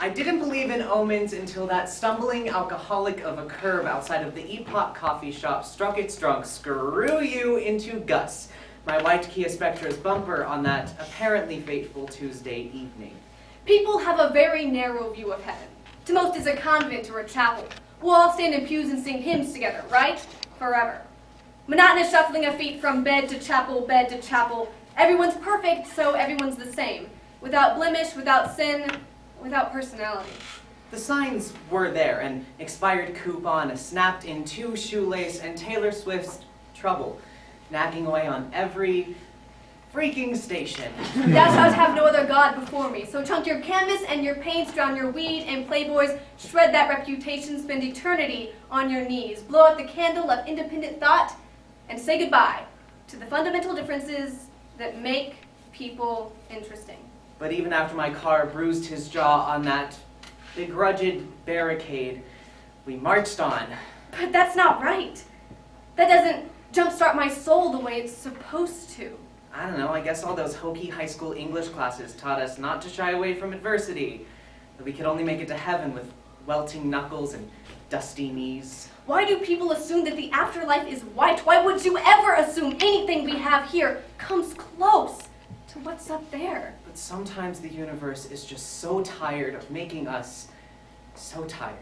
I didn't believe in omens until that stumbling alcoholic of a curb outside of the Epoch coffee shop struck its drunk screw you into Gus, my white Kia Spectra's bumper on that apparently fateful Tuesday evening. People have a very narrow view of heaven. To most, it's a convent or a chapel. We'll all stand in pews and sing hymns together, right? Forever. Monotonous shuffling of feet from bed to chapel, bed to chapel. Everyone's perfect, so everyone's the same. Without blemish, without sin, without personality. The signs were there, an expired coupon, a snapped-in two shoelace, and Taylor Swift's Trouble, nagging away on every freaking station. Thou shalt have no other God before me. So chunk your canvas and your paints, drown your weed and Playboys, shred that reputation, spend eternity on your knees, blow out the candle of independent thought, and say goodbye to the fundamental differences that make people interesting. But even after my car bruised his jaw on that begrudged barricade, we marched on. But that's not right. That doesn't jumpstart my soul the way it's supposed to. I don't know, I guess all those hokey high school English classes taught us not to shy away from adversity, that we could only make it to heaven with welting knuckles and dusty knees. Why do people assume that the afterlife is white? Why would you ever assume anything we have here comes close to what's up there? But sometimes the universe is just so tired of making us so tired.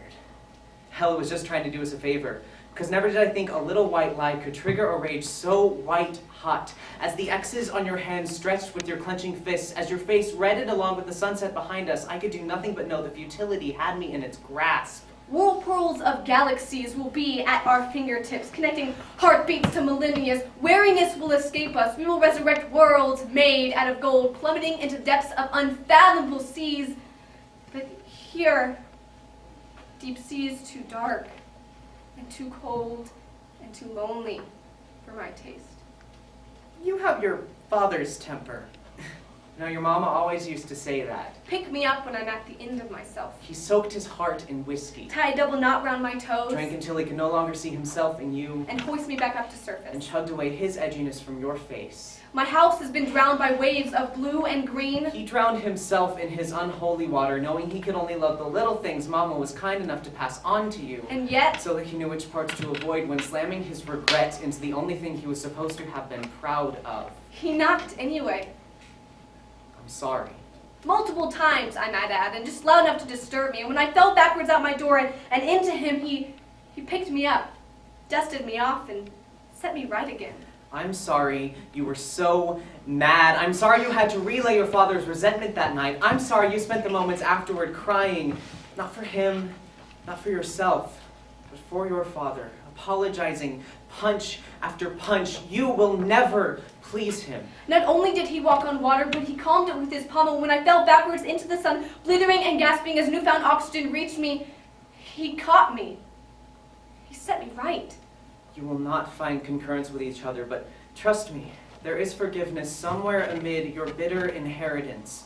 Hell, it was just trying to do us a favor. Because never did I think a little white lie could trigger a rage so white hot. As the X's on your hands stretched with your clenching fists, as your face reddened along with the sunset behind us, I could do nothing but know the futility had me in its grasp. Whirlpools of galaxies will be at our fingertips, connecting heartbeats to millennia's. Weariness will escape us. We will resurrect worlds made out of gold, plummeting into depths of unfathomable seas. But here, deep sea is too dark, and too cold, and too lonely for my taste. You have your father's temper. You know, your mama always used to say that. Pick me up when I'm at the end of myself. He soaked his heart in whiskey. Tie a double knot round my toes. Drank until he could no longer see himself in you. And hoist me back up to surface. And chugged away his edginess from your face. My house has been drowned by waves of blue and green. He drowned himself in his unholy water, knowing he could only love the little things Mama was kind enough to pass on to you. And yet, so that he knew which parts to avoid when slamming his regret into the only thing he was supposed to have been proud of. He knocked anyway. I'm sorry. Multiple times, I might add, and just loud enough to disturb me. And when I fell backwards out my door and into him, he picked me up, dusted me off, and set me right again. I'm sorry you were so mad. I'm sorry you had to relay your father's resentment that night. I'm sorry you spent the moments afterward crying, not for him, not for yourself, but for your father, apologizing punch after punch. You will never please him. Not only did he walk on water, but he calmed it with his pommel. When I fell backwards into the sun, blithering and gasping as newfound oxygen reached me, he caught me. He set me right. You will not find concurrence with each other, but trust me, there is forgiveness somewhere amid your bitter inheritance.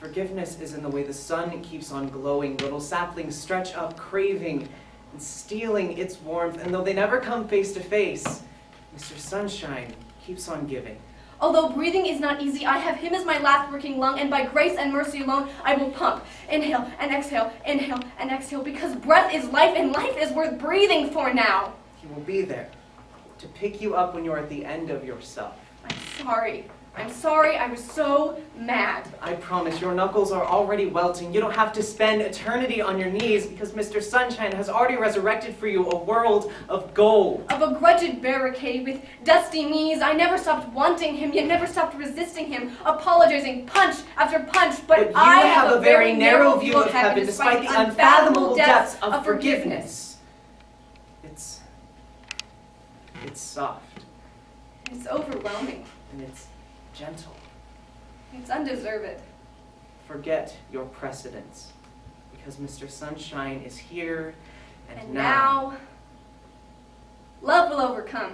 Forgiveness is in the way the sun keeps on glowing. Little saplings stretch up, craving and stealing its warmth, and though they never come face to face, Mr. Sunshine keeps on giving. Although breathing is not easy, I have him as my last working lung, and by grace and mercy alone, I will pump, inhale and exhale, because breath is life, and life is worth breathing for now. He will be there to pick you up when you're at the end of yourself. I'm sorry, I was so mad. I promise, your knuckles are already welting. You don't have to spend eternity on your knees because Mr. Sunshine has already resurrected for you a world of gold. Of a grudged barricade with dusty knees, I never stopped wanting him, yet never stopped resisting him, apologizing punch after punch, but I have a very narrow view of heaven despite the unfathomable depths of forgiveness. It's soft. It's overwhelming. And it's gentle. It's undeserved. Forget your precedents, because Mr. Sunshine is here and now love will overcome.